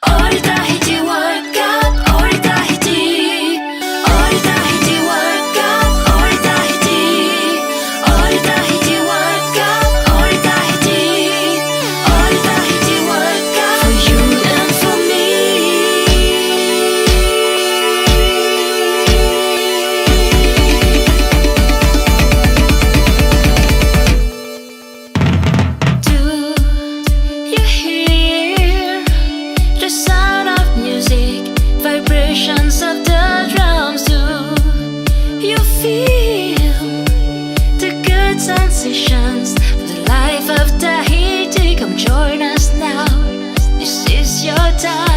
Ori Tahiti World Cup, Ori Tahiti, Ori Tahiti World Cup, Ori Tahiti, Ori Tahiti World Cup, Ori Tahiti, Ori Tahiti World Cup, for you and for me. Do you hear the sound of music, vibrations of the drums? Do you feel the good sensations for the life of Tahiti? Come join us now, this is your time.